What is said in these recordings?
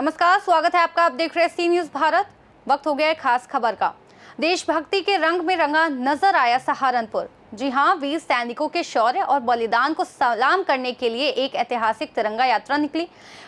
नमस्कार, स्वागत है आपका। आप देख रहे हैं सी न्यूज भारत। वक्त हो गया है खास खबर का। देशभक्ति के रंग में रंगा नजर आया सहारनपुर। जी हां, वीर सैनिकों के शौर्य और बलिदान को सलाम करने के लिए एक ऐतिहासिक तिरंगा यात्रा निकली।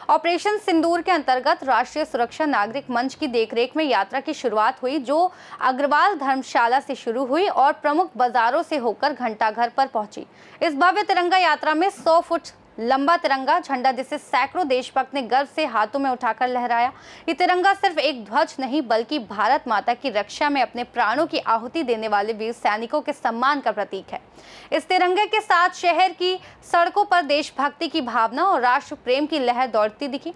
ऑपरेशन सिंदूर के अंतर्गत राष्ट्रीय सुरक्षा नागरिक मंच की देखरेख में यात्रा की शुरुआत हुई, जो अग्रवाल धर्मशाला से शुरू हुई और प्रमुख बाजारों से होकर घंटाघर पर पहुंची। इस भव्य तिरंगा यात्रा में 100 फुट लंबा तिरंगा झंडा, जिसे सैकड़ों देशभक्त ने गर्व से हाथों में उठाकर लहराया। ये तिरंगा सिर्फ एक ध्वज नहीं, बल्कि भारत माता की रक्षा में अपने प्राणों की आहुति देने वाले वीर सैनिकों के सम्मान का प्रतीक है। इस तिरंगे के साथ शहर की सड़कों पर देशभक्ति की भावना और राष्ट्र प्रेम की लहर दौड़ती दिखी।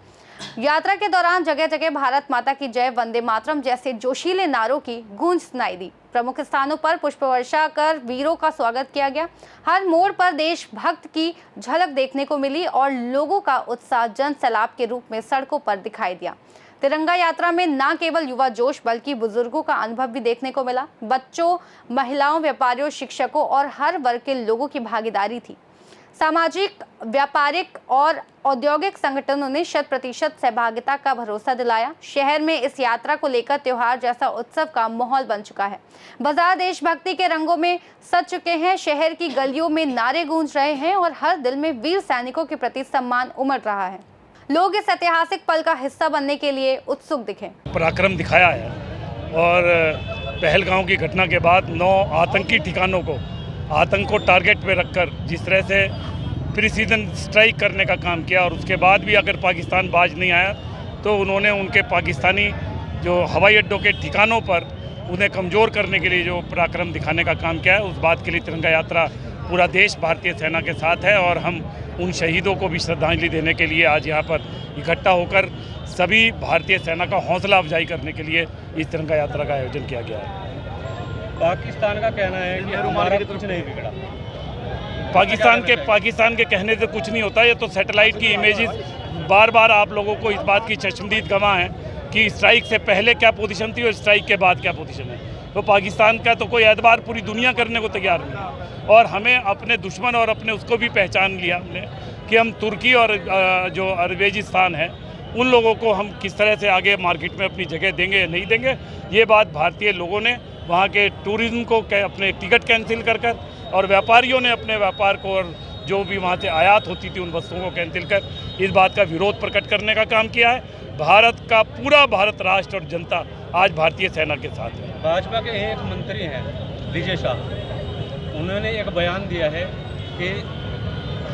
यात्रा के दौरान जगह जगह भारत माता की जय, वंदे मातरम जैसे जोशीले नारों की गूंज सुनाई दी। प्रमुख स्थानों पर पुष्प वर्षा कर वीरों का स्वागत किया गया। हर मोड़ पर देशभक्त की झलक देखने को मिली और लोगों का उत्साह जन सैलाब के रूप में सड़कों पर दिखाई दिया। तिरंगा यात्रा में न केवल युवा जोश, बल्कि बुजुर्गों का अनुभव भी देखने को मिला। बच्चों, महिलाओं, व्यापारियों, शिक्षकों और हर वर्ग के लोगों की भागीदारी थी। सामाजिक, व्यापारिक और औद्योगिक संगठनों ने 100% सहभागिता का भरोसा दिलाया। शहर में इस यात्रा को लेकर त्योहार जैसा उत्सव का माहौल बन चुका है। बाजार देशभक्ति के रंगों में सज चुके हैं। शहर की गलियों में नारे गूंज रहे हैं और हर दिल में वीर सैनिकों के प्रति सम्मान उमड़ रहा है। लोग इस ऐतिहासिक पल का हिस्सा बनने के लिए उत्सुक दिखे। पराक्रम दिखाया है और पहलगांव की घटना के बाद 9 आतंकी ठिकानों को आतंक को टारगेट पे रखकर जिस तरह से प्रीसीजन स्ट्राइक करने का काम किया, और उसके बाद भी अगर पाकिस्तान बाज नहीं आया तो उन्होंने उनके पाकिस्तानी जो हवाई अड्डों के ठिकानों पर उन्हें कमज़ोर करने के लिए जो पराक्रम दिखाने का काम किया है, उस बात के लिए तिरंगा यात्रा पूरा देश भारतीय सेना के साथ है। और हम उन शहीदों को भी श्रद्धांजलि देने के लिए आज यहाँ पर इकट्ठा होकर सभी भारतीय सेना का हौसला अफजाई करने के लिए इस तिरंगा यात्रा का आयोजन किया गया है। पाकिस्तान का कहना है कि हमारा कुछ नहीं बिगड़ा। पाकिस्तान के कहने से कुछ नहीं होता। ये तो सैटेलाइट की इमेजेस बार बार आप लोगों को इस बात की चश्मदीद गवाह है कि स्ट्राइक से पहले क्या पोजीशन थी और स्ट्राइक के बाद क्या पोजीशन है। तो पाकिस्तान का तो कोई एतबार पूरी दुनिया करने को तैयार नहीं है। और हमें अपने दुश्मन और अपने उसको भी पहचान लिया हमने कि हम तुर्की और जो अरबेजिस्तान है उन लोगों को हम किस तरह से आगे मार्केट में अपनी जगह देंगे या नहीं देंगे। ये बात भारतीय लोगों ने वहाँ के टूरिज्म को अपने टिकट कैंसिल कर और व्यापारियों ने अपने व्यापार को और जो भी वहाँ से आयात होती थी उन वस्तुओं को कैंसिल कर इस बात का विरोध प्रकट करने का काम किया है। भारत का पूरा भारत राष्ट्र और जनता आज भारतीय सेना के साथ है। भाजपा के एक मंत्री हैं विजय शाह, उन्होंने एक बयान दिया है कि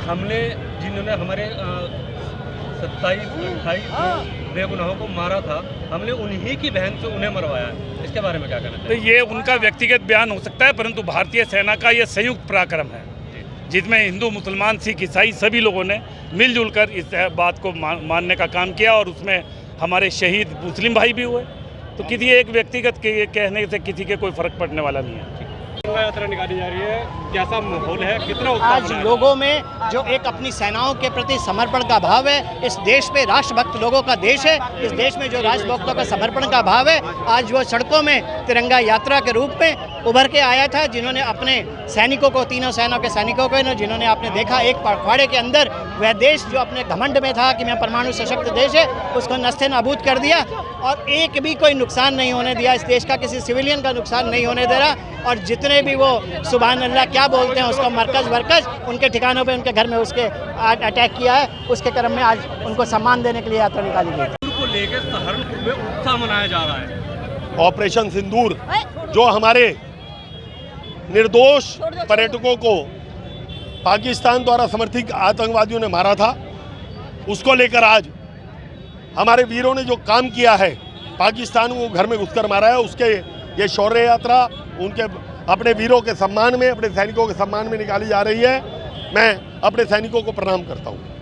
हमने जिन्होंने हमारे 27-28 बेगुनाहों को मारा था, हमने उन्हीं की बहन से उन्हें मरवाया है। इसके बारे में क्या कहना चाहिए? तो ये उनका व्यक्तिगत बयान हो सकता है, परंतु भारतीय सेना का ये संयुक्त पराक्रम है जिसमें हिंदू, मुसलमान, सिख, ईसाई सभी लोगों ने मिलजुल कर इस बात को मानने का काम किया। और उसमें हमारे शहीद मुस्लिम भाई भी हुए। तो किसी एक व्यक्तिगत के कहने से किसी के कोई फर्क पड़ने वाला नहीं है। यात्रा निकाली जा रही है, कैसा माहौल है, कितना आज लोगों में जो एक अपनी सेनाओं के प्रति समर्पण का भाव है। इस देश में राष्ट्रभक्त लोगों का देश है। इस देश में जो राष्ट्रभक्तों का समर्पण का भाव है, आज वो सड़कों में तिरंगा यात्रा के रूप में उभर के आया था। जिन्होंने अपने सैनिकों को, तीनों सेनाओं के सैनिकों को, जिन्होंने आपने देखा एक पखवाड़े के अंदर वह देश जो अपने घमंड में था कि मैं परमाणु सशक्त देश है, उसको नस्ते नाबूद कर दिया और एक भी कोई नुकसान नहीं होने दिया। इस देश का किसी सिविलियन का नुकसान नहीं होने दे रहा। और जितने भी वो सुभान अल्लाह क्या बोलते हैं उसको मरकज वरकज उनके ठिकानों पे, उनके घर में उसके अटैक किया है, उसके क्रम में आज उनको सम्मान देने के लिए यात्रा निकाली गई। को लेकर सहारनपुर में उत्साह मनाया जा रहा है। ऑपरेशन सिंदूर जो हमारे निर्दोष पर्यटकों को पाकिस्तान द्वारा समर्थित आतंकवादियों ने मारा था, उसको लेकर आज हमारे वीरों ने जो काम किया है, पाकिस्तान को घर में घुसकर मारा है, उसके ये शौर्य यात्रा उनके अपने वीरों के सम्मान में, अपने सैनिकों के सम्मान में निकाली जा रही है। मैं अपने सैनिकों को प्रणाम करता हूँ।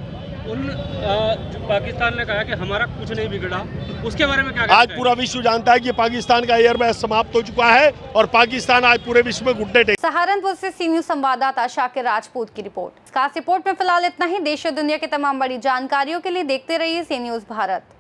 जो पाकिस्तान ने कहा कि हमारा कुछ नहीं बिगड़ा, उसके बारे में क्या आज पूरा विश्व जानता है कि पाकिस्तान का एयरबेस समाप्त हो चुका है और पाकिस्तान आज पूरे विश्व में घुटने टेक। सहारनपुर से सी न्यूज संवाददाता शाकिर राजपूत की रिपोर्ट। खास रिपोर्ट में फिलहाल इतना ही। देश और दुनिया की तमाम बड़ी जानकारियों के लिए देखते रहिए सी न्यूज भारत।